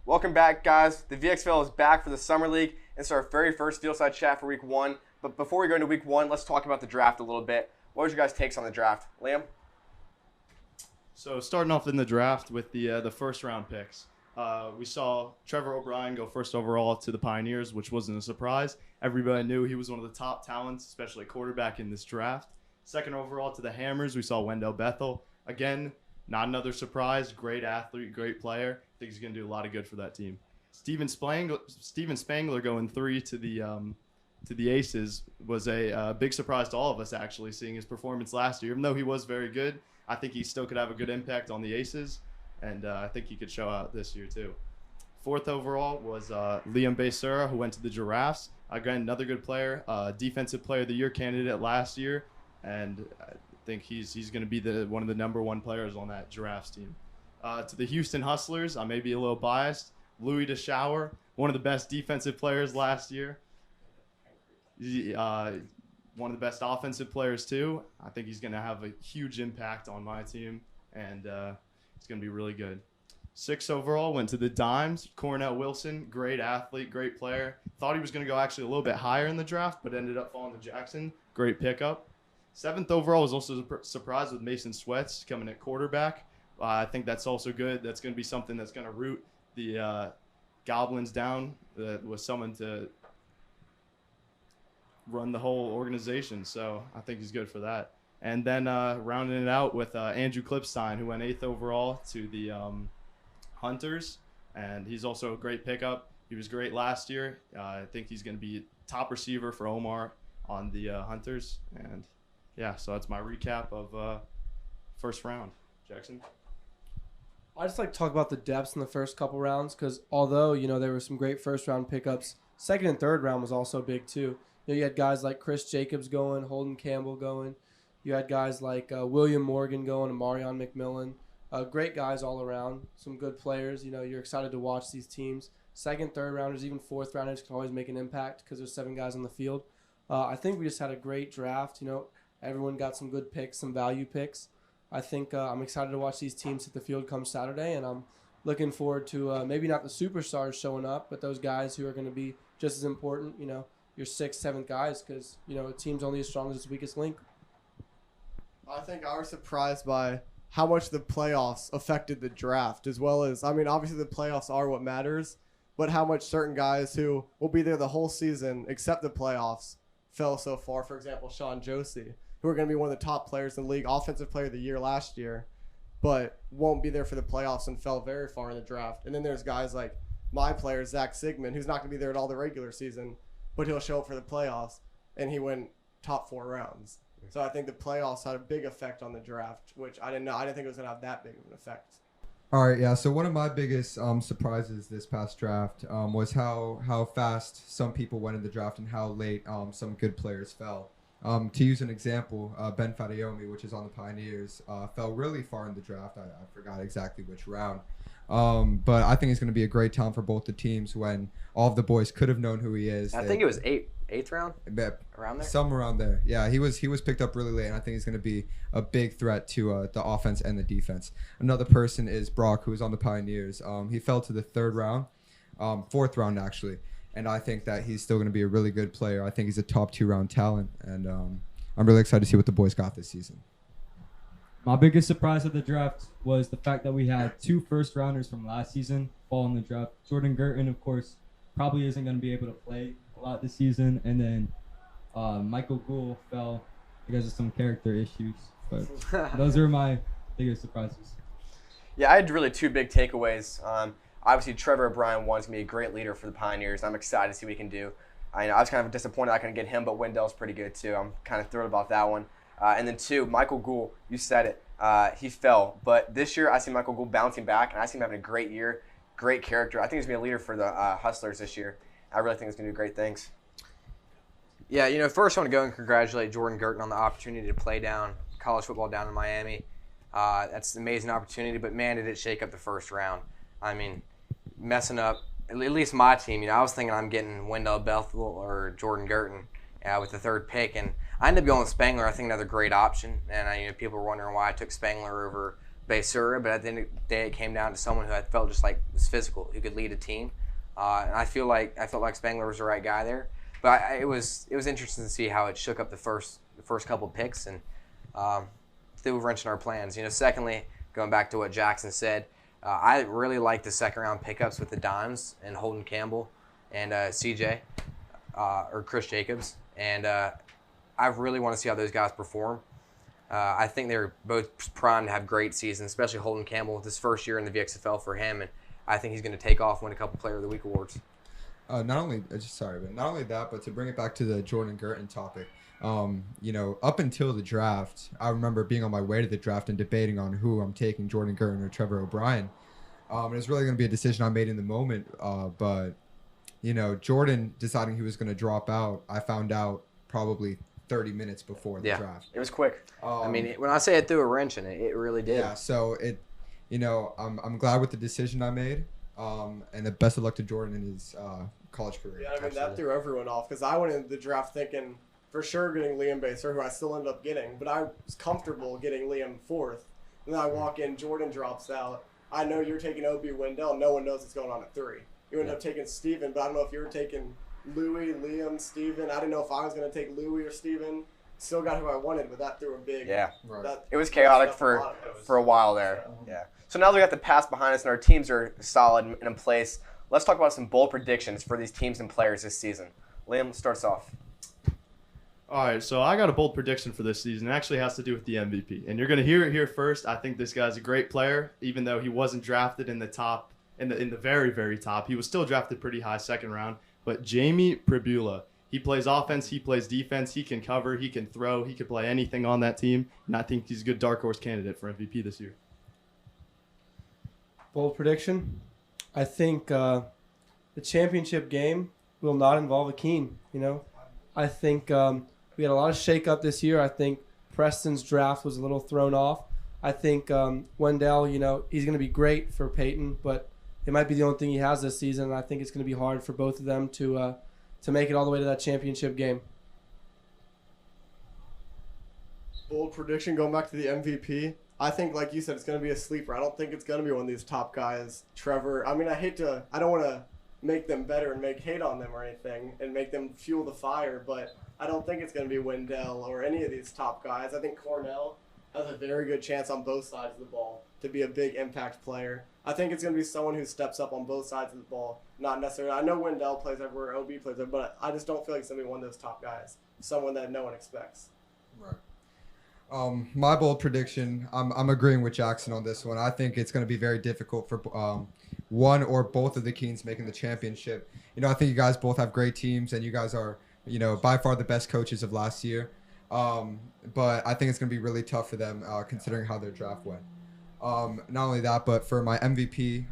Welcome back, guys. The VXFL is back for the Summer League. It's our very first Fieldside chat for Week 1. But before we go into Week 1, let's talk about the draft a little bit. What was your guys' takes on the draft? Liam? So starting off in the draft with the first round picks, we saw Trevor O'Brien go first overall to the Pioneers, which wasn't a surprise. Everybody knew he was one of the top talents, especially quarterback in this draft. Second overall to the Hammers, we saw Wendell Bethel. Again, not another surprise. Great athlete, great player. I think he's going to do a lot of good for that team. Steven Spangler going 3 to the Aces was a big surprise to all of us, actually, seeing his performance last year. Even though he was very good, I think he still could have a good impact on the Aces, and I think he could show out this year too. Fourth overall was Liam Becerra, who went to the Giraffes. Again, another good player, Defensive Player of the Year candidate last year, and I think he's going to be one of the number one players on that Giraffes team. To the Houston Hustlers, I may be a little biased. Louis DeShower, one of the best defensive players last year. One of the best offensive players too. I think he's going to have a huge impact on my team, and it's going to be really good. 6th overall went to the Dimes. Cornell Wilson, great athlete, great player. Thought he was going to go actually a little bit higher in the draft, but ended up falling to Jackson. Great pickup. 7th overall was also a surprise with Mason Sweats coming at quarterback. I think that's also good. That's going to be something that's going to root the Goblins down with someone to run the whole organization. So I think he's good for that. And then rounding it out with Andrew Klipstein, who went 8th overall to the Hunters. And he's also a great pickup. He was great last year. I think he's going to be top receiver for Omar on the Hunters. And yeah, so that's my recap of first round. Jackson? I just like to talk about the depths in the first couple rounds because although, there were some great first-round pickups, second and third round was also big too. You had guys like Chris Jacobs going, Holden Campbell going. You had guys like William Morgan going and Marion McMillan. Great guys all around, some good players. You're excited to watch these teams. Second, third rounders, even fourth rounders can always make an impact because there's 7 guys on the field. I think we just had a great draft. Everyone got some good picks, some value picks. I think I'm excited to watch these teams hit the field come Saturday, and I'm looking forward to maybe not the superstars showing up, but those guys who are going to be just as important, your 6th, 7th guys, because, a team's only as strong as its weakest link. I think I was surprised by how much the playoffs affected the draft, as well as, obviously the playoffs are what matters, but how much certain guys who will be there the whole season, except the playoffs, fell so far. For example, Sean Josie, who are going to be one of the top players in the league, Offensive Player of the Year last year, but won't be there for the playoffs and fell very far in the draft. And then there's guys like my player, Zach Sigmund, who's not going to be there at all the regular season, but he'll show up for the playoffs, and he went top 4 rounds. So I think the playoffs had a big effect on the draft, which I didn't know. I didn't think it was going to have that big of an effect. All right, yeah. So one of my biggest surprises this past draft was how fast some people went in the draft and how late some good players fell. To use an example, Ben Fadiomi, which is on the Pioneers, fell really far in the draft. I forgot exactly which round. But I think he's going to be a great talent for both the teams when all of the boys could have known who he is. I think it was 8th round? Around there? Somewhere around there. Yeah, he was picked up really late, and I think he's going to be a big threat to the offense and the defense. Another person is Brock, who is on the Pioneers. He fell to the 3rd round, 4th round actually. And I think that he's still going to be a really good player. I think he's a top 2-round talent, and I'm really excited to see what the boys got this season. My biggest surprise of the draft was the fact that we had 2 first-rounders from last season fall in the draft. Jordan Gurton, of course, probably isn't going to be able to play a lot this season. And then Michael Gould fell because of some character issues. But those are my biggest surprises. Yeah, I had really 2 big takeaways. Obviously, Trevor O'Brien is going to be a great leader for the Pioneers. I'm excited to see what he can do. I was kind of disappointed I couldn't get him, but Wendell's pretty good too. I'm kind of thrilled about that one. And then 2, Michael Gould, you said it. He fell. But this year, I see Michael Gould bouncing back, and I see him having a great year, great character. I think he's going to be a leader for the Hustlers this year. I really think he's going to do great things. Yeah, first I want to go and congratulate Jordan Gurton on the opportunity to play down college football down in Miami. That's an amazing opportunity, but man, did it shake up the first round. Messing up at least my team. I was thinking I'm getting Wendell Bethel or Jordan Gurton with the 3rd pick, and I ended up going with Spangler. I think another great option, and people were wondering why I took Spangler over Basura, but at the end of the day, it came down to someone who I felt just like was physical, who could lead a team. And I felt like Spangler was the right guy there. But it was interesting to see how it shook up the first couple picks and threw a wrench in our plans. Secondly, going back to what Jackson said, I really like the second round pickups with the Dimes and Holden Campbell and CJ or Chris Jacobs, and I really want to see how those guys perform. I think they're both primed to have great seasons, especially Holden Campbell with his first year in the VXFL for him, and I think he's going to take off, win a couple Player of the Week awards. Not only that, but to bring it back to the Jordan Girton topic, up until the draft, I remember being on my way to the draft and debating on who I'm taking, Jordan Girton or Trevor O'Brien. It was really going to be a decision I made in the moment, but Jordan deciding he was going to drop out, I found out probably 30 minutes before the draft. It was quick. When I say it threw a wrench in it, it really did. Yeah, so I'm glad with the decision I made. And the best of luck to Jordan in his college career. Yeah, that threw everyone off because I went into the draft thinking for sure getting Liam Baser, who I still ended up getting, but I was comfortable getting Liam fourth. And then I walk in, Jordan drops out. I know you're taking O.B. Wendell. No one knows what's going on at 3. You ended up taking Steven, but I don't know if you were taking Louis, Liam, Steven. I didn't know if I was going to take Louis or Steven. Still got who I wanted, but that threw a big... Yeah. Right. It was chaotic for a while there. Yeah. So now that we got the past behind us and our teams are solid and in place, let's talk about some bold predictions for these teams and players this season. Liam starts off. All right, so I got a bold prediction for this season. It actually has to do with the MVP. And you're going to hear it here first. I think this guy's a great player, even though he wasn't drafted in the top, in the very, very top. He was still drafted pretty high, second round. But Jamie Pribula, he plays offense, he plays defense, he can cover, he can throw, he can play anything on that team. And I think he's a good dark horse candidate for MVP this year. Bold prediction. I think the championship game will not involve a Keen. I think we had a lot of shakeup this year. I think Preston's draft was a little thrown off. I think Wendell, he's going to be great for Peyton, but it might be the only thing he has this season. And I think it's going to be hard for both of them to make it all the way to that championship game. Bold prediction going back to the MVP. I think, like you said, it's going to be a sleeper. I don't think it's going to be one of these top guys. Trevor, I don't want to make them better and make hate on them or anything and make them fuel the fire, but I don't think it's going to be Wendell or any of these top guys. I think Cornell has a very good chance on both sides of the ball to be a big impact player. I think it's going to be someone who steps up on both sides of the ball. Not necessarily. I know Wendell plays everywhere, OB plays everywhere, but I just don't feel like it's going to be one of those top guys. Someone that no one expects. Right. My bold prediction, I'm agreeing with Jackson on this one. I think it's going to be very difficult for one or both of the Keens making the championship. I think you guys both have great teams, and you guys are, by far the best coaches of last year. But I think it's going to be really tough for them considering how their draft went. Not only that, but for my MVP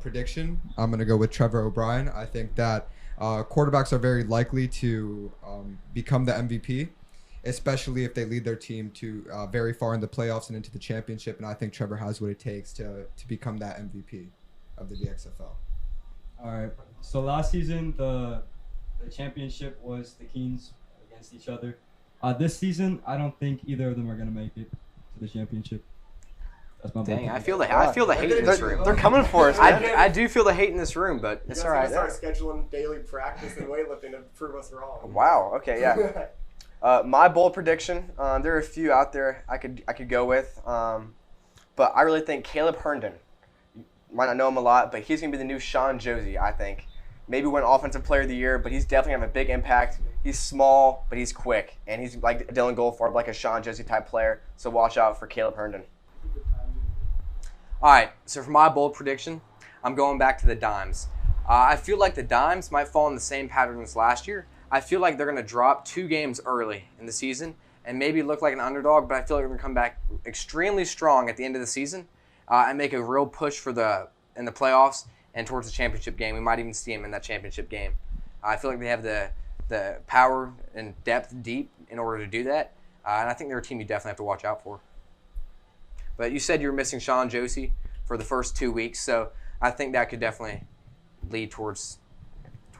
prediction, I'm going to go with Trevor O'Brien. I think that quarterbacks are very likely to become the MVP, especially if they lead their team to very far in the playoffs and into the championship. And I think Trevor has what it takes to become that MVP of the VXFL. All right. So last season, the championship was the Keens against each other. This season, I don't think either of them are going to make it to the championship. That's my Dang, I feel the hate in this room. They're coming for us. I do feel the hate in this room, but it's all right. Start scheduling daily practice and weightlifting to prove us wrong. Wow. Okay. Yeah. My bold prediction. There are a few out there I could go with, but I really think Caleb Herndon. You might not know him a lot, but he's gonna be the new Sean Josie. I think maybe win Offensive Player of the Year, but he's definitely gonna have a big impact. He's small, but he's quick, and he's like a Dylan Goldfarb, like a Sean Josie type player. So watch out for Caleb Herndon. All right, so for my bold prediction, I'm going back to the Dimes. I feel like the Dimes might fall in the same pattern as last year. I feel like they're going to drop 2 games early in the season and maybe look like an underdog, but I feel like they're going to come back extremely strong at the end of the season and make a real push in the playoffs and towards the championship game. We might even see them in that championship game. I feel like they have the power and depth deep in order to do that, and I think they're a team you definitely have to watch out for. But you said you were missing Sean Josie for the first 2 weeks, so I think that could definitely lead towards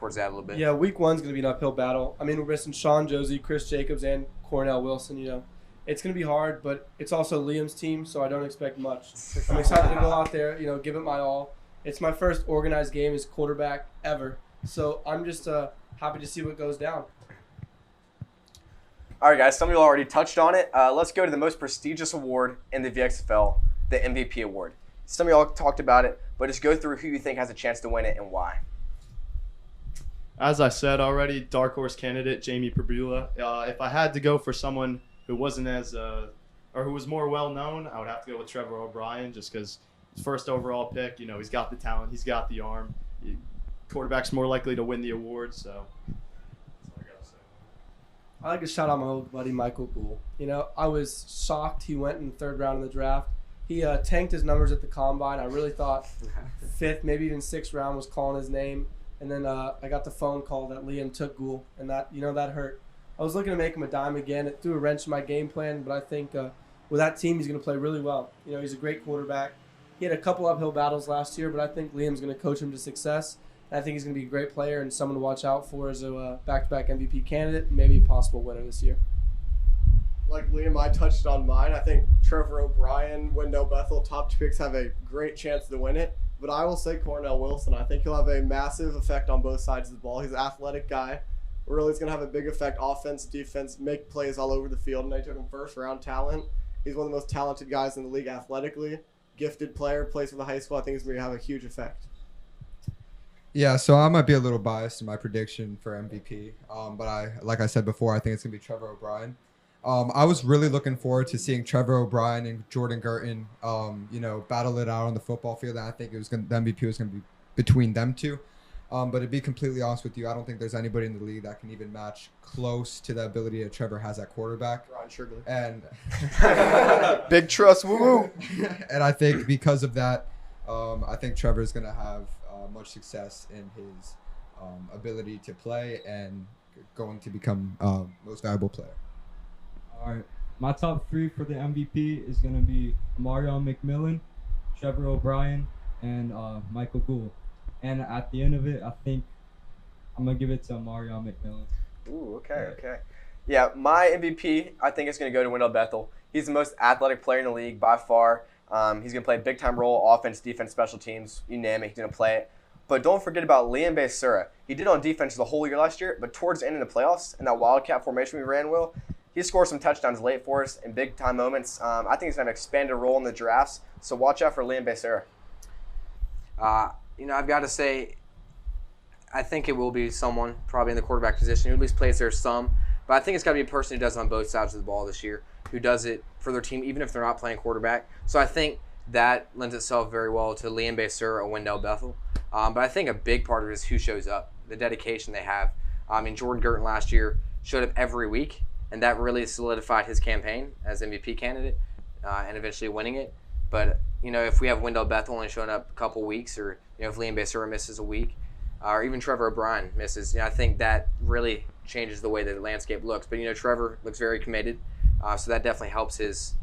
that a little bit. Yeah, week 1's going to be an uphill battle. I mean, we're missing Sean Josie, Chris Jacobs, and Cornell Wilson. It's going to be hard, but it's also Liam's team, so I don't expect much. I'm excited to go out there, give it my all. It's my first organized game as quarterback ever, so I'm just happy to see what goes down. All right, guys, some of you already touched on it. Let's go to the most prestigious award in the VXFL, the MVP award. Some of y'all talked about it, but just go through who you think has a chance to win it and why. As I said already, dark horse candidate Jamie Perbula. If I had to go for someone who wasn't or who was more well known, I would have to go with Trevor O'Brien, just because his first overall pick. He's got the talent, he's got the arm. Quarterback's more likely to win the award, so that's all I gotta say. I like to shout out my old buddy Michael Gould. I was shocked he went in the third round of the draft. He tanked his numbers at the combine. I really thought fifth, maybe even sixth round was calling his name. And then I got the phone call that Liam took Gould, and that hurt. I was looking to make him a dime again. It threw a wrench in my game plan, but I think with that team, he's going to play really well. He's a great quarterback. He had a couple uphill battles last year, but I think Liam's going to coach him to success. And I think he's going to be a great player and someone to watch out for as a back-to-back MVP candidate, and maybe a possible winner this year. Like Liam, I touched on mine. I think Trevor O'Brien, Wendell Bethel, top two picks have a great chance to win it. But I will say Cornell Wilson. I think he'll have a massive effect on both sides of the ball. He's an athletic guy. Really, he's going to have a big effect, offense, defense, make plays all over the field. And they took him first-round talent. He's one of the most talented guys in the league athletically. Gifted player, plays for the high school. I think he's going to have a huge effect. Yeah, so I might be a little biased in my prediction for MVP. But like I said before, I think it's going to be Trevor O'Brien. I was really looking forward to seeing Trevor O'Brien and Jordan Girton, battle it out on the football field. And I think the MVP was going to be between them two. But to be completely honest with you, I don't think there's anybody in the league that can even match close to the ability that Trevor has at quarterback. Ron Sugarly. And Big trust, woo-woo. And I think because of that, I think Trevor is going to have much success in his ability to play and going to become most valuable player. All right, my top three for the MVP is going to be Marion McMillan, Trevor O'Brien, and Michael Gould. And at the end of it, I think I'm going to give it to Marion McMillan. Ooh, okay. Yeah, my MVP, I think, is going to go to Wendell Bethel. He's the most athletic player in the league by far. He's going to play a big-time role, offense, defense, special teams, you name it, he's going to play it. But don't forget about Liam Basura. He did on defense the whole year last year, but towards the end of the playoffs, in that Wildcat formation we ran, Will, he scored some touchdowns late for us in big-time moments. I think he's going to have an expanded role in the Giraffes, so watch out for Liam Basura. I've got to say, I think it will be someone probably in the quarterback position who at least plays there some. But I think it's got to be a person who does it on both sides of the ball this year, who does it for their team, even if they're not playing quarterback. So I think that lends itself very well to Liam Basura or Wendell Bethel. But I think a big part of it is who shows up, the dedication they have. Jordan Girton last year showed up every week, and that really solidified his campaign as MVP candidate and eventually winning it. But, if we have Wendell Bethel only showing up a couple weeks, or, if Liam Basura misses a week, or even Trevor O'Brien misses, I think that really changes the way that the landscape looks. But, Trevor looks very committed, so that definitely helps his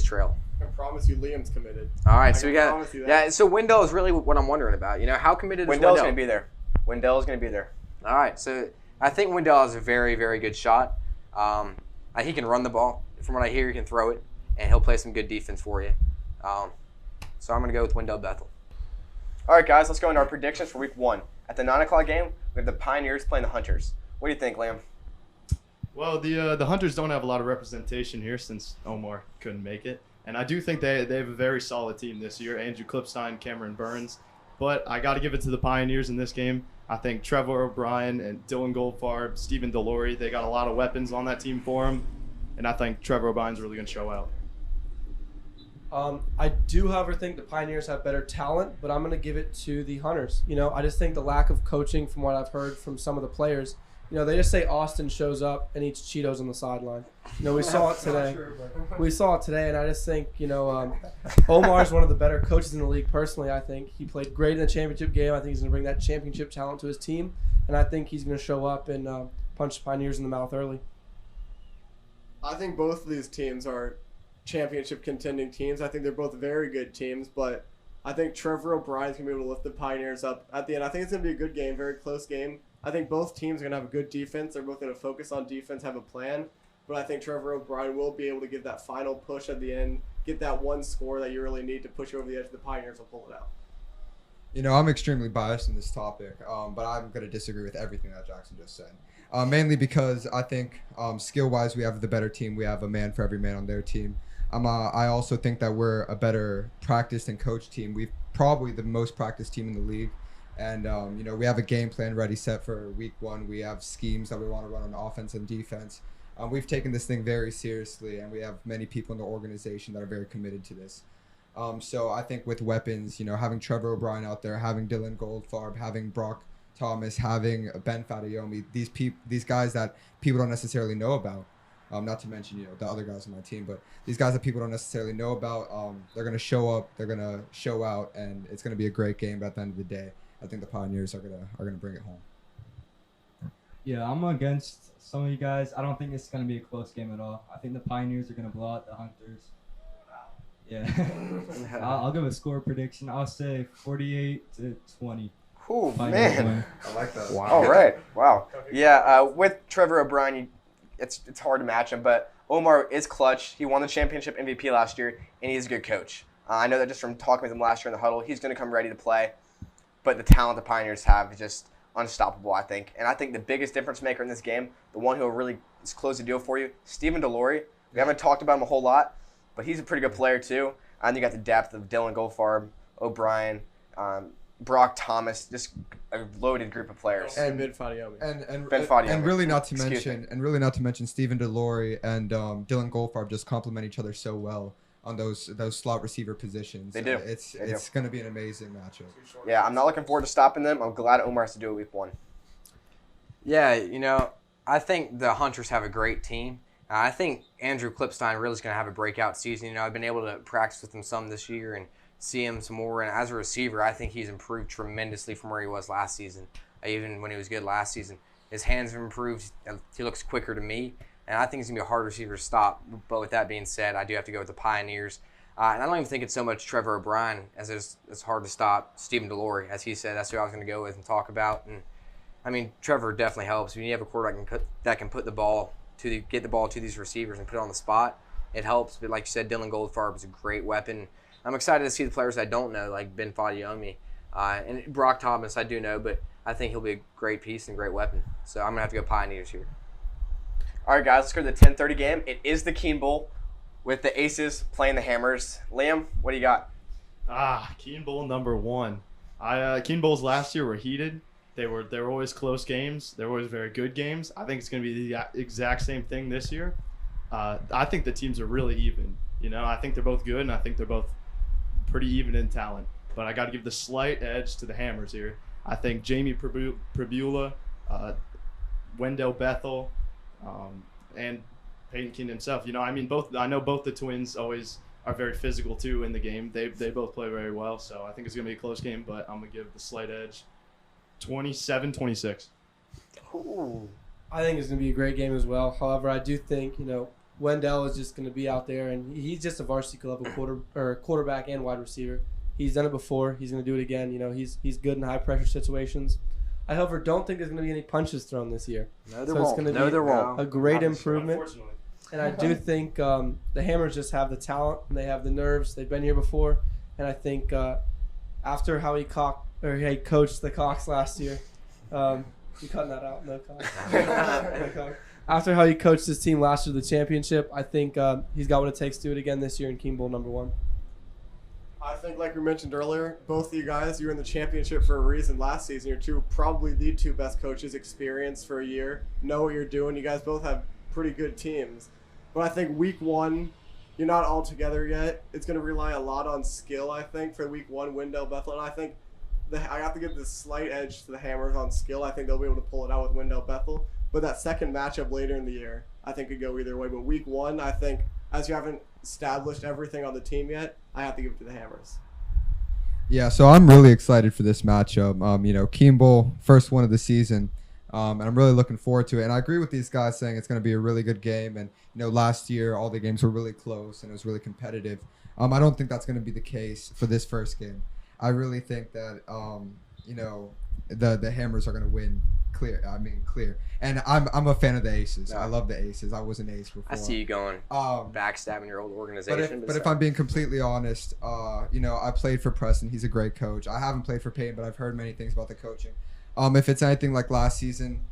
trail. I promise you Liam's committed. All right, so we got – yeah, so Wendell is really what I'm wondering about. How committed is Wendell? Wendell's going to be there. Wendell's going to be there. All right, so I think Wendell has a very, very good shot. He can run the ball. From what I hear, he can throw it, and he'll play some good defense for you. So I'm going to go with Wendell Bethel. All right, guys, let's go into our predictions for Week 1. At the 9 o'clock game, we have the Pioneers playing the Hunters. What do you think, Liam? Well, the Hunters don't have a lot of representation here since Omar couldn't make it. And I do think they have a very solid team this year. Andrew Clipstein, Cameron Burns. But I got to give it to the Pioneers in this game. I think Trevor O'Brien and Dylan Goldfarb, Stephen Delory, they got a lot of weapons on that team for him. And I think Trevor O'Brien's really going to show out. I do, however, think the Pioneers have better talent, but I'm going to give it to the Hunters. I just think the lack of coaching, from what I've heard from some of the players, they just say Austin shows up and eats Cheetos on the sideline. We saw it today. We saw it today, and I just think, Omar's one of the better coaches in the league personally, I think. He played great in the championship game. I think he's going to bring that championship talent to his team, and I think he's going to show up and punch the Pioneers in the mouth early. I think both of these teams are championship contending teams. I think they're both very good teams, but I think Trevor O'Brien's going to be able to lift the Pioneers up at the end. I think it's going to be a good game, very close game. I think both teams are going to have a good defense. They're both going to focus on defense, have a plan. but I think Trevor O'Brien will be able to give that final push at the end, get that one score that you really need to push you over the edge. The Pioneers will pull it out. You know, I'm extremely biased in this topic, but I'm going to disagree with everything that Jackson just said. Mainly because I think skill-wise we have the better team. We have a man for every man on their team. I also think that we're a better practiced and coached team. We've probably the most practiced team in the league. And, you know, we have a game plan ready set for week 1. We have schemes that we want to run on offense and defense. We've taken this thing very seriously, and we have many people in the organization that are very committed to this. So I think with weapons, you know, having Trevor O'Brien out there, having Dylan Goldfarb, having Brock Thomas, having Ben Fadiomi, these guys that people don't necessarily know about, not to mention, you know, the other guys on my team, but these guys that people don't necessarily know about, they're going to show up, they're going to show out, and it's going to be a great game. But at the end of the day, I think the Pioneers are gonna bring it home. Yeah, I'm against some of you guys. I don't think it's going to be a close game at all. I think the Pioneers are going to blow out the Hunters. Yeah. I'll give a score prediction. I'll say 48-20. Oh, Pioneers man. win. I like that. Wow. All right. Wow. Yeah, with Trevor O'Brien, it's hard to match him, but Omar is clutch. He won the championship MVP last year, and he's a good coach. I know that just from talking with him last year in the huddle, he's going to come ready to play. But the talent the Pioneers have is just unstoppable, I think. And I think the biggest difference maker in this game, the one who will really close the deal for you, Stephen Delory. We haven't talked about him a whole lot, but he's a pretty good player too. And you got the depth of Dylan Goldfarb, O'Brien, Brock Thomas, just a loaded group of players. And Ben Fadiomi. Ben Fadiomi. And really not to mention Stephen Delory and Dylan Goldfarb just complement each other so well on those slot receiver positions. They do. It's going to be an amazing matchup. Yeah, I'm not looking forward to stopping them. I'm glad Omar has to do it week 1. Yeah, you know, I think the Hunters have a great team. I think Andrew Klipstein really is going to have a breakout season. You know, I've been able to practice with him some this year and see him some more. And as a receiver, I think he's improved tremendously from where he was last season. Even when he was good last season, his hands have improved. He looks quicker to me. And I think he's going to be a hard receiver to stop. But with that being said, I do have to go with the Pioneers. And I don't even think it's so much Trevor O'Brien as it's hard to stop Stephen Delory. As he said, that's who I was going to go with and talk about. And, I mean, Trevor definitely helps. When you have a quarterback that can put the ball get the ball to these receivers and put it on the spot, it helps. But like you said, Dylan Goldfarb is a great weapon. I'm excited to see the players I don't know, like Ben Fadiomi. And Brock Thomas, I do know, but I think he'll be a great piece and great weapon. So I'm going to have to go Pioneers here. All right, guys, let's go to the 10:30 game. It is the Keene Bowl with the Aces playing the Hammers. Liam, what do you got? Keene Bowl number 1. Keene Bowls last year were heated. They were always close games. They were always very good games. I think it's going to be the exact same thing this year. I think the teams are really even. You know, I think they're both good, and I think they're both pretty even in talent. But I got to give the slight edge to the Hammers here. I think Jamie Prabula, Wendell Bethel, and Peyton Keene himself. You know, I mean, I know both the twins always are very physical too in the game. They both play very well, so I think it's gonna be a close game. But I'm gonna give the slight edge, 27-26. Ooh. I think it's going to be a great game as well. However, I do think, you know, Wendell is just going to be out there, and he's just a varsity level quarterback and wide receiver. He's done it before. He's going to do it again. You know, he's good in high pressure situations. I, however, don't think there's going to be any punches thrown this year. No, there won't. There won't. A great improvement. And I do think the Hammers just have the talent and they have the nerves. They've been here before, and I think after how he coached the Cox last year. You cutting that out? No Cox. No Cox. After how he coached his team last year to the championship, I think he's got what it takes to do it again this year in Keene Bowl number 1. I think, like we mentioned earlier, both of you guys, you were in the championship for a reason last season. You're probably the 2 best coaches, experienced for a year, know what you're doing. You guys both have pretty good teams. But I think week 1, you're not all together yet. It's going to rely a lot on skill, I think, for week 1, Wendell Bethel. And I think I have to give this slight edge to the Hammers on skill. I think they'll be able to pull it out with Wendell Bethel. But that second matchup later in the year, I think could go either way. But week 1, I think, as you haven't established everything on the team yet, I have to give it to the Hammers. Yeah, so I'm really excited for this matchup. You know, Keene Bowl, first one of the season, and I'm really looking forward to it. And I agree with these guys saying it's going to be a really good game. And, you know, last year all the games were really close and it was really competitive. I don't think that's going to be the case for this first game. I really think that, you know, the Hammers are going to win clear. And I'm a fan of the Aces. I love the Aces. I was an Ace before. I see you going backstabbing your old organization. But if I'm being completely honest, I played for Preston. He's a great coach. I haven't played for Peyton, but I've heard many things about the coaching. If it's anything like last season,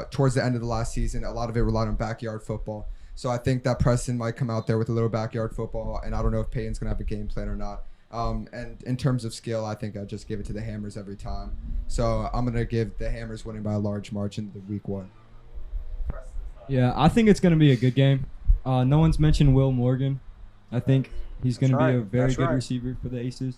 towards the end of the last season, a lot of it relied on backyard football. So I think that Preston might come out there with a little backyard football, and I don't know if Peyton's going to have a game plan or not. And in terms of skill, I think I'd just give it to the Hammers every time. So I'm going to give the Hammers winning by a large margin the week 1. Yeah, I think it's going to be a good game. No one's mentioned Will Morgan. I think he's going to be a very good receiver for the Aces.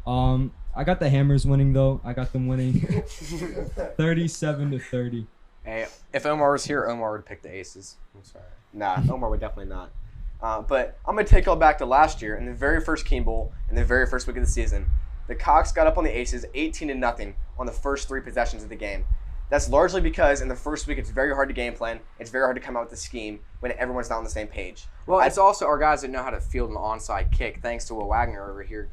I got the Hammers winning, though. I got them winning 37-30. Hey, if Omar was here, Omar would pick the Aces. I'm sorry. Nah, Omar would definitely not. But I'm going to take y'all back to last year in the very first Keene Bowl, in the very first week of the season. The Cox got up on the Aces 18-0 on the first 3 possessions of the game. That's largely because in the first week it's very hard to game plan. It's very hard to come out with a scheme when everyone's not on the same page. Well, it's also our guys that know how to field an onside kick, thanks to Will Wagner over here.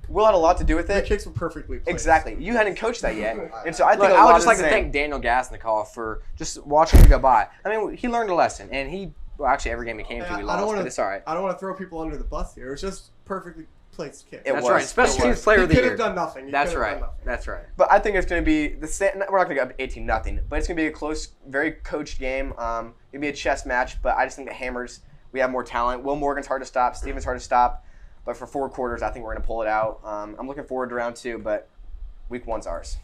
Will had a lot to do with it. The kicks were perfectly placed. Exactly. You hadn't coached that yet. And so I think Look, a I lot would is just like the to same. thank Daniel Gasnicall for just watching him go by. I mean, he learned a lesson, and actually every game he came to, we lost, but it's all right. I don't want to throw people under the bus here. It was just perfectly placed kick. It That's was. right. Special It teams was. player of the He could year. have done nothing. That's right. That's right. But I think it's going to be the same. We're not going to go up 18-0, but it's going to be a close, very coached game. It'll be a chess match, but I just think the Hammers, we have more talent. Will Morgan's hard to stop. Steven's hard to stop. But for 4 quarters, I think we're going to pull it out. I'm looking forward to round 2, but week 1's ours.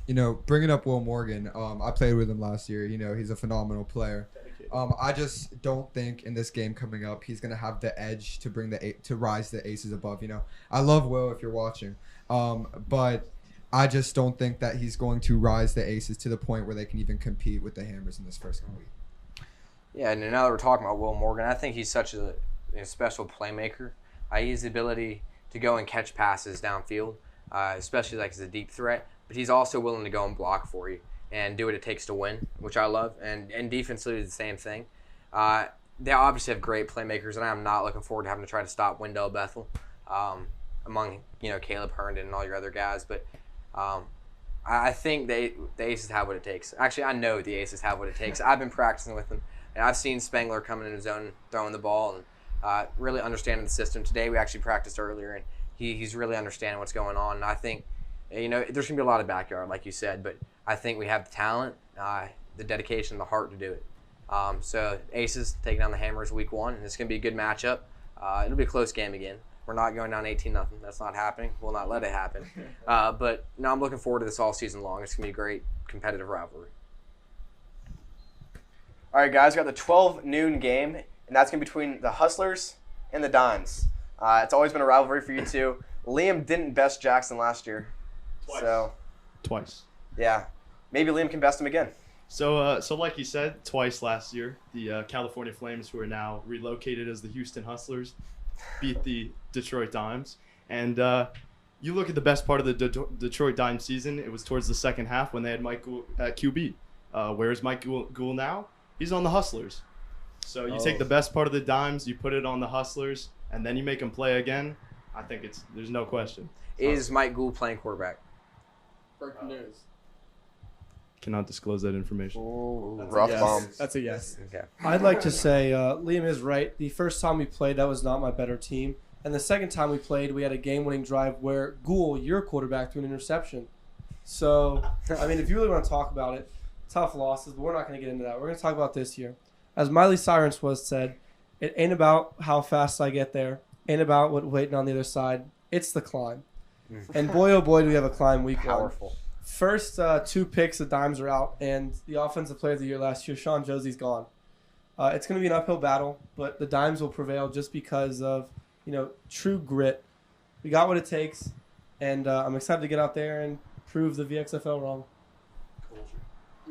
Bringing up Will Morgan, I played with him last year. He's a phenomenal player. I just don't think in this game coming up he's going to have the edge to to rise the Aces above. I love Will if you're watching, but I just don't think that he's going to rise the Aces to the point where they can even compete with the Hammers in this first week. Yeah, and now that we're talking about Will Morgan, I think he's such a special playmaker. He has the ability to go and catch passes downfield, especially like as a deep threat. But he's also willing to go and block for you and do what it takes to win, which I love. And defensively, the same thing. They obviously have great playmakers, and I'm not looking forward to having to try to stop Wendell Bethel among Caleb Herndon and all your other guys. But I think the Aces have what it takes. Actually, I know the Aces have what it takes. I've been practicing with them, and I've seen Spengler coming in his zone, throwing the ball, and really understanding the system. Today we actually practiced earlier, and he's really understanding what's going on. And I think, there's going to be a lot of backyard, like you said, but I think we have the talent, the dedication, the heart to do it. So Aces taking down the Hammers week 1, and it's going to be a good matchup. It'll be a close game again. We're not going down 18-0. That's not happening. We'll not let it happen. But no, I'm looking forward to this all season long. It's going to be a great competitive rivalry. All right, guys, we got the 12 noon game, and that's going to be between the Hustlers and the Dimes. It's always been a rivalry for you two. Liam didn't best Jackson last year. Twice. Yeah. Maybe Liam can best him again. So like you said, twice last year, the California Flames, who are now relocated as the Houston Hustlers, beat the Detroit Dimes. And you look at the best part of the Detroit Dimes season, it was towards the second half when they had Mike Gould at QB. Where is Mike Gould now? He's on the Hustlers. So you take the best part of the Dimes, you put it on the Hustlers, and then you make them play again. I think there's no question. Is Mike Gould playing quarterback? Breaking news. Cannot disclose that information. Rough bomb. That's a yes. Okay. I'd like to say Liam is right. The first time we played, that was not my better team. And the second time we played, we had a game-winning drive where Gould, your quarterback, threw an interception. So, if you really want to talk about it, tough losses, but we're not going to get into that. We're going to talk about this year. As Miley Cyrus said, it ain't about how fast I get there. Ain't about what waiting on the other side. It's the climb. And boy, oh boy, do we have a climb week 1. Powerful. First 2 picks, the Dimes are out, and the offensive player of the year last year, Sean Josie's gone. It's going to be an uphill battle, but the Dimes will prevail just because of, true grit. We got what it takes, and I'm excited to get out there and prove the VXFL wrong.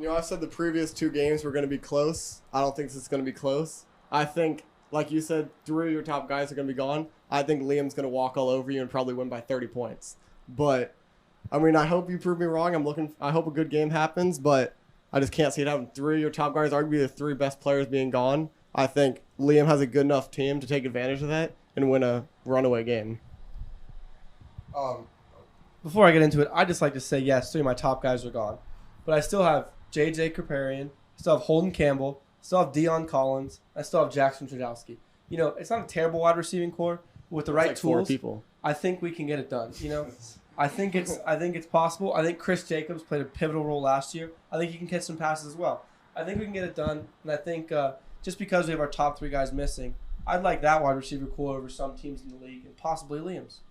I've said the previous 2 games were going to be close. I don't think this is going to be close. I think, like you said, 3 of your top guys are going to be gone. I think Liam's going to walk all over you and probably win by 30 points. But, I hope you prove me wrong. I hope a good game happens, but I just can't see it happening. 3 of your top guys, arguably the 3 best players being gone. I think Liam has a good enough team to take advantage of that and win a runaway game. Before I get into it, I'd just like to say, yes, 3 of my top guys are gone. But I still have J.J. Kaparian. I still have Holden Campbell. I still have Deion Collins. I still have Jackson Trudowski. You know, it's not a terrible wide receiving core. With the right Like 4 tools, people. I think we can get it done. You know, I think it's possible. I think Chris Jacobs played a pivotal role last year. I think he can catch some passes as well. I think we can get it done, and I think just because we have our top 3 guys missing, I'd like that wide receiver core over some teams in the league and possibly Liam's.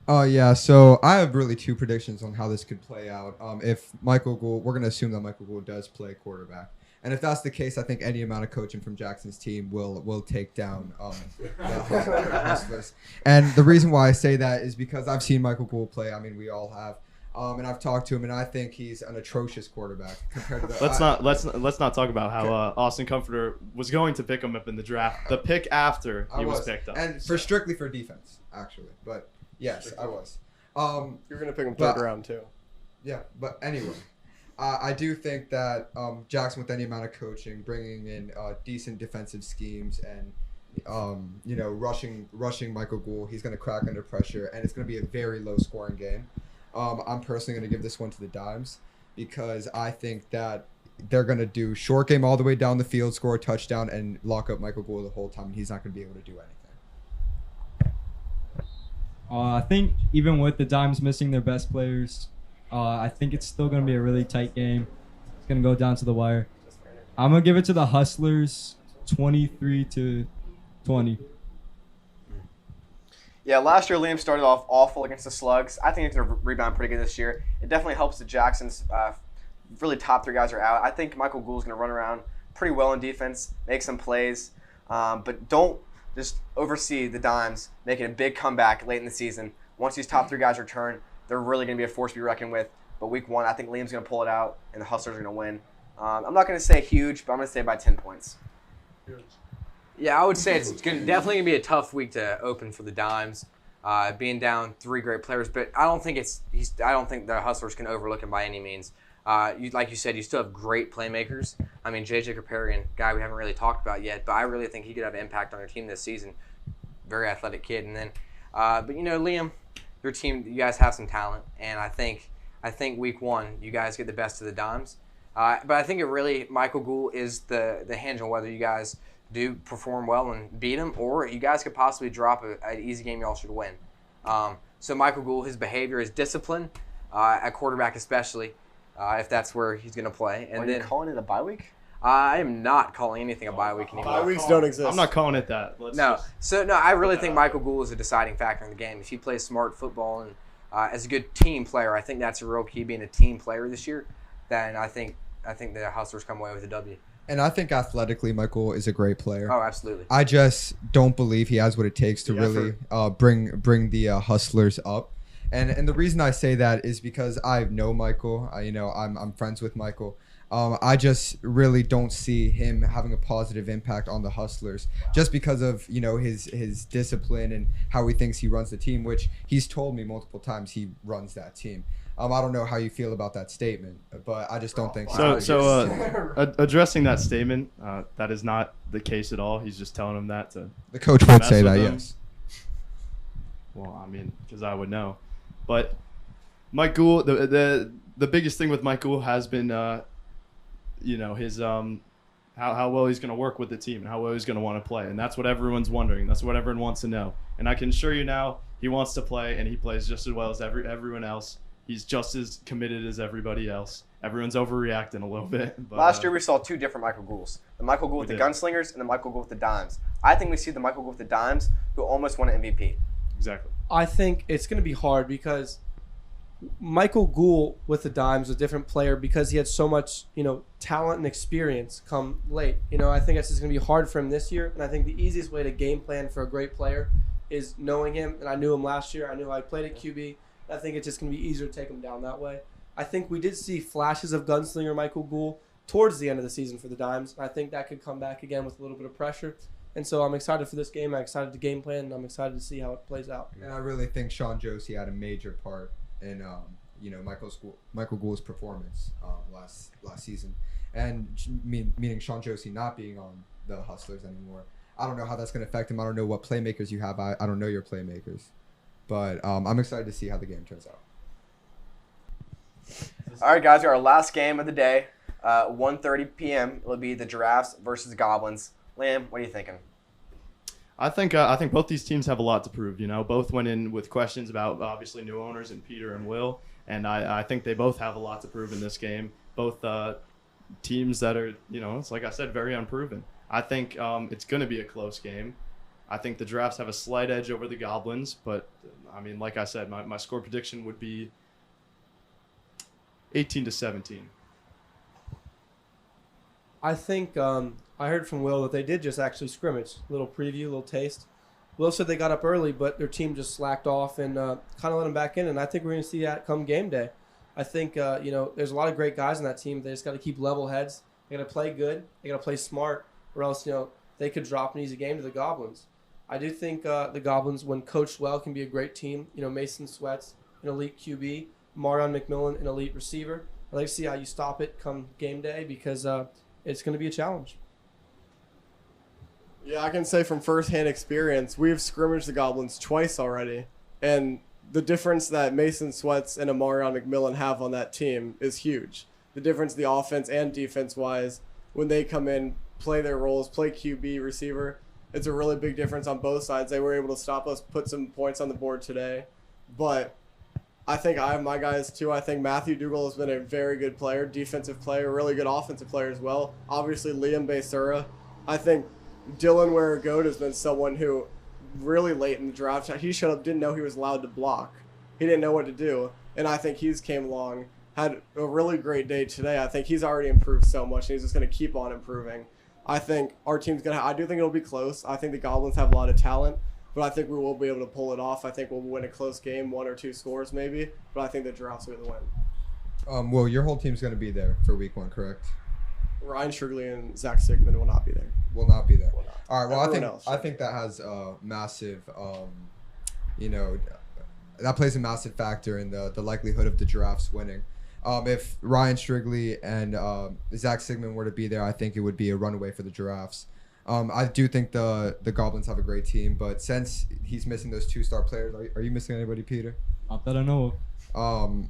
Yeah, so I have really 2 predictions on how this could play out. If Michael Gould, we're going to assume that Michael Gould does play quarterback. And if that's the case, I think any amount of coaching from Jackson's team will take down the Hustlers. And the reason why I say that is because I've seen Michael Gould play. I mean, we all have. And I've talked to him, and I think he's an atrocious quarterback compared to the. Let's not talk about how Austin Comforter was going to pick him up in the draft. The pick after he was picked up, and strictly for defense, actually. But yes, I was. You're gonna pick him third round too. Yeah, but anyway. I do think that Jackson, with any amount of coaching, bringing in decent defensive schemes and rushing Michael Gould, he's going to crack under pressure, and it's going to be a very low-scoring game. I'm personally going to give this one to the Dimes because I think that they're going to do short game all the way down the field, score a touchdown, and lock up Michael Gould the whole time, and he's not going to be able to do anything. I think even with the Dimes missing their best players, I think it's still going to be a really tight game. It's going to go down to the wire. I'm going to give it to the Hustlers 23-20. Yeah, last year Liam started off awful against the Slugs. I think he's going to rebound pretty good this year. It definitely helps the Jacksons. Really top 3 guys are out. I think Michael Gould's going to run around pretty well in defense, make some plays. But don't just oversee the Dimes making a big comeback late in the season. Once these top 3 guys return, they're really going to be a force to be reckoned with. But week 1, I think Liam's going to pull it out, and the Hustlers are going to win. I'm not going to say huge, but I'm going to say by 10 points. Yeah, I would say it's definitely going to be a tough week to open for the Dimes, being down 3 great players. But I don't think the Hustlers can overlook him by any means. Like you said, you still have great playmakers. I mean, J.J. Kaparian, guy we haven't really talked about yet, but I really think he could have an impact on your team this season. Very athletic kid. And then, but Liam, your team, you guys have some talent, and I think week 1 you guys get the best of the Dimes. But I think Michael Gould is the hinge on whether you guys do perform well and beat him, or you guys could possibly drop an easy game y'all should win. So Michael Gould, his behavior, his discipline at quarterback especially, if that's where he's going to play. And Are you calling it a bye week? I am not calling anything a bye week anymore. Bye weeks don't exist. I'm not calling it that. I really think Michael Gould is a deciding factor in the game. If he plays smart football and as a good team player, I think that's a real key, being a team player this year. Then I think the Hustlers come away with a W. And I think athletically, Michael is a great player. Oh, absolutely. I just don't believe he has what it takes to really bring the Hustlers up. And the reason I say that is because I know Michael. I'm friends with Michael. I just really don't see him having a positive impact on the Hustlers just because of his discipline and how he thinks he runs the team, which he's told me multiple times he runs that team. I don't know how you feel about that statement, but I just don't think addressing that statement, that is not the case at all. He's just telling him that to. The coach would say that, yes. Well, I mean, because I would know, but Mike Gould, the biggest thing with Mike Gould has been, his how well he's going to work with the team and how well he's going to want to play, and that's what everyone's wondering. That's what everyone wants to know, and I can assure you now, he wants to play, and he plays just as well as everyone else. He's just as committed as everybody else. Everyone's overreacting a little bit. But, last year we saw 2 different Michael Goulds. The Michael Gould with the Gunslingers and the Michael Gould with the Dimes. I think we see the Michael Gould with the Dimes who almost won an MVP. Exactly. I think it's going to be hard because Michael Gould with the Dimes was a different player because he had so much, talent and experience come late. I think it's just going to be hard for him this year. And I think the easiest way to game plan for a great player is knowing him. And I knew him last year. I knew I played at QB. I think it's just going to be easier to take him down that way. I think we did see flashes of gunslinger Michael Gould towards the end of the season for the Dimes. I think that could come back again with a little bit of pressure. And so I'm excited for this game. I'm excited to game plan, and I'm excited to see how it plays out. And I really think Sean Josie had a major part in, Michael Gould's performance last season. And meaning Sean Josie not being on the Hustlers anymore. I don't know how that's going to affect him. I don't know what playmakers you have. I don't know your playmakers. But I'm excited to see how the game turns out. All right, guys, our last game of the day, 1:30 p.m. It'll be the Giraffes versus the Goblins. Liam, what are you thinking? I think both these teams have a lot to prove. Both went in with questions about obviously new owners and Peter and Will, and I think they both have a lot to prove in this game. Both teams that are, it's like I said, very unproven. I think it's going to be a close game. I think the Giraffes have a slight edge over the Goblins, but I mean, like I said, my score prediction would be 18-17. I think I heard from Will that they did just actually scrimmage. Little preview, little taste. Will said they got up early, but their team just slacked off and kind of let them back in. And I think we're going to see that come game day. I think, there's a lot of great guys on that team. They just got to keep level heads. They got to play good. They got to play smart, or else, they could drop an easy game to the Goblins. I do think the Goblins, when coached well, can be a great team. Mason Sweats, an elite QB. Marion McMillan, an elite receiver. I'd like to see how you stop it come game day because it's going to be a challenge. Yeah, I can say from firsthand experience, we've scrimmaged the Goblins twice already, and the difference that Mason Sweats and Amarion McMillan have on that team is huge. The difference the offense and defense-wise, when they come in, play their roles, play QB, receiver, it's a really big difference on both sides. They were able to stop us, put some points on the board today, but I think I have my guys too. I think Matthew Dougal has been a very good player, defensive player, really good offensive player as well. Obviously, Liam Basura. I think Dylan Ware-Goat has been someone who really late in the draft, he showed up, didn't know he was allowed to block. He didn't know what to do, and I think he's came along, had a really great day today. I think he's already improved so much, and he's just going to keep on improving. I think our team's going to I do think it'll be close. I think the Goblins have a lot of talent, but I think we will be able to pull it off. I think we'll win a close game, 1 or 2 scores maybe, but I think the Giraffes will win. Well, your whole team's going to be there for week 1, correct? Ryan Shrigley and Zach Sigmund will not be there. Will not be there. Will not. All right. Well, Everyone I think that has a massive, that plays a massive factor in the likelihood of the Giraffes winning. If Ryan Shrigley and Zach Sigmund were to be there, I think it would be a runaway for the Giraffes. I do think the Goblins have a great team, but since he's missing those 2 star players, are you missing anybody, Peter? Not that I know of.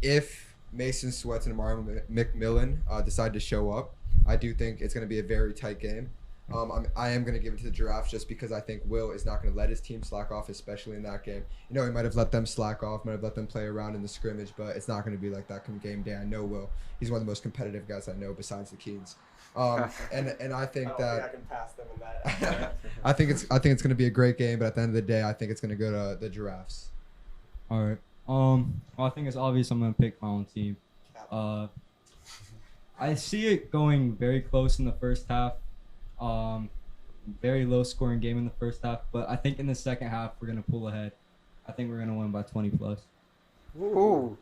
If Mason Sweats and Amari McMillan decide to show up, I do think it's going to be a very tight game. I am going to give it to the Giraffes just because I think Will is not going to let his team slack off, especially in that game. He might have let them slack off, might have let them play around in the scrimmage, but it's not going to be like that come game day. I know Will. He's one of the most competitive guys I know besides the Keens. And I think I can pass them in that. I think it's going to be a great game, but at the end of the day, I think it's going to go to the Giraffes. All right. Well, I think it's obvious I'm going to pick my own team. I see it going very close in the first half. Very low scoring game in the first half, but I think in the second half we're going to pull ahead. I think we're going to win by 20 plus. Ooh.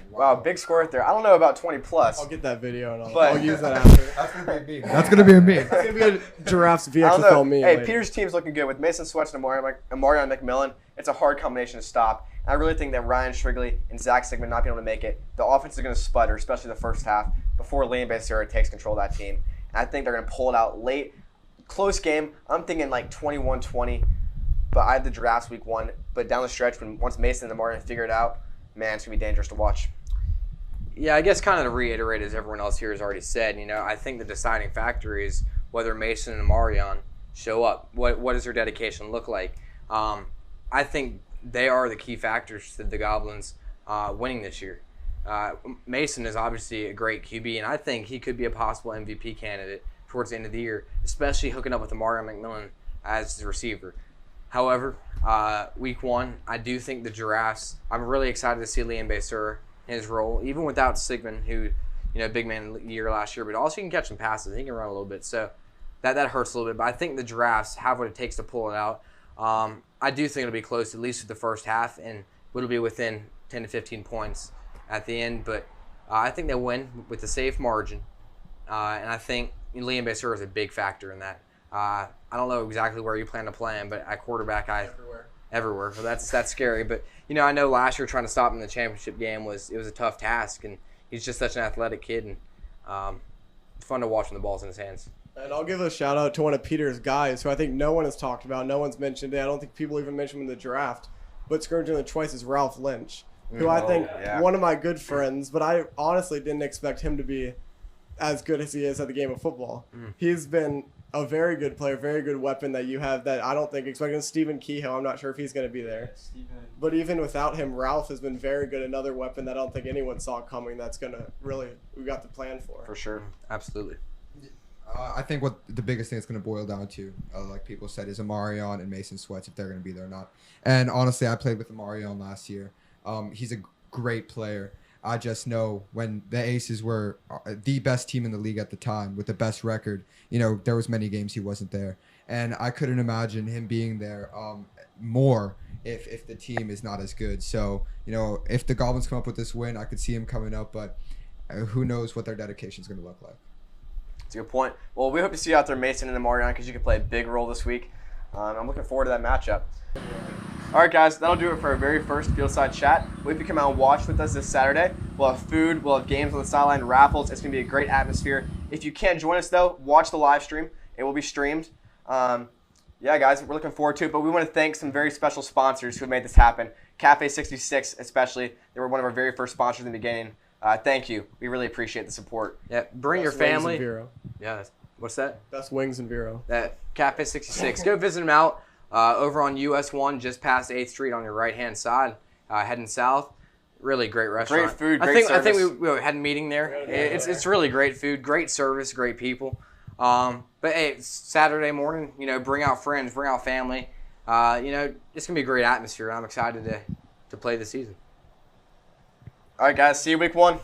Wow, big score right there. I don't know about 20 plus. I'll get that video and But- I'll use that after. That's going to be a meme. That's going to be a meme. It's going to be a Giraffes I don't know. VXFL meme. Hey, later. Peter's team's looking good with Mason Sweats and Amarion McMillan. It's a hard combination to stop. And I really think that Ryan Shrigley and Zach Sigmund not being able to make it, the offense is going to sputter, especially the first half, before Liam Basura takes control of that team. And I think they're going to pull it out late. Close game. I'm thinking like 21-20. But I had the Giraffes week 1. But down the stretch, once Mason and Amarion figure it out, man, it's going to be dangerous to watch. Yeah, I guess kind of to reiterate as everyone else here has already said, I think the deciding factor is whether Mason and Marion show up. What does their dedication look like? I think they are the key factors to the Goblins winning this year. Mason is obviously a great QB, and I think he could be a possible MVP candidate towards the end of the year, especially hooking up with Amarion McMillan as the receiver. However, week 1, I do think the Giraffes, I'm really excited to see Liam Basura in his role, even without Sigmund, who, big man year last year, but also he can catch some passes. He can run a little bit, so that hurts a little bit. But I think the Giraffes have what it takes to pull it out. I do think it'll be close, at least for the first half, and it'll be within 10 to 15 points at the end. But I think they win with a safe margin, and I think Liam Basura is a big factor in that. I don't know exactly where you plan to play him, but at quarterback, everywhere. So that's scary. But I know last year trying to stop him in the championship game was a tough task, and he's just such an athletic kid, and it's fun to watch when the ball's in his hands. And I'll give a shout out to one of Peter's guys who I think no one has talked about, no one's mentioned it. I don't think people even mentioned him in the draft, but scrimmaging the twice is Ralph Lynch. who I think yeah. one of my good friends, but I honestly didn't expect him to be as good as he is at the game of football. He's been a very good player, very good weapon that you have that I don't think expecting. Stephen Kehoe, I'm not sure if he's going to be there. But even without him, Ralph has been very good. Another weapon that I don't think anyone saw coming that's going to really, we got the plan for. For sure. Absolutely. I think what the biggest thing it's going to boil down to, like people said, is Amarion and Mason Sweats, if they're going to be there or not. And honestly, I played with Amarion last year. He's a great player. I just know when the Aces were the best team in the league at the time with the best record, there was many games he wasn't there. And I couldn't imagine him being there more if the team is not as good. So, if the Goblins come up with this win, I could see him coming up, but who knows what their dedication is going to look like. That's a good point. Well, we hope to see you out there, Mason and Amarion, because you can play a big role this week. I'm looking forward to that matchup. All right, guys, that'll do it for our very first Fieldside chat. If you come out and watch with us this Saturday, we'll have food, we'll have games on the sideline, raffles. It's going to be a great atmosphere. If you can't join us, though, watch the live stream. It will be streamed. Yeah, guys, we're looking forward to it. But we want to thank some very special sponsors who made this happen. Cafe 66 especially. They were one of our very first sponsors in the beginning. Thank you. We really appreciate the support. Yeah, bring Best your family. Wings in Vero. Yeah, what's that? Best wings in Vero. That Cafe 66. Go visit them out over on US 1, just past 8th Street on your right-hand side, heading south. Really great restaurant. Great food, I service. think we had a meeting there. It's really great food, great service, great people. But hey, it's Saturday morning. Bring out friends, bring out family. It's gonna be a great atmosphere. I'm excited to play this season. All right, guys. See you week 1.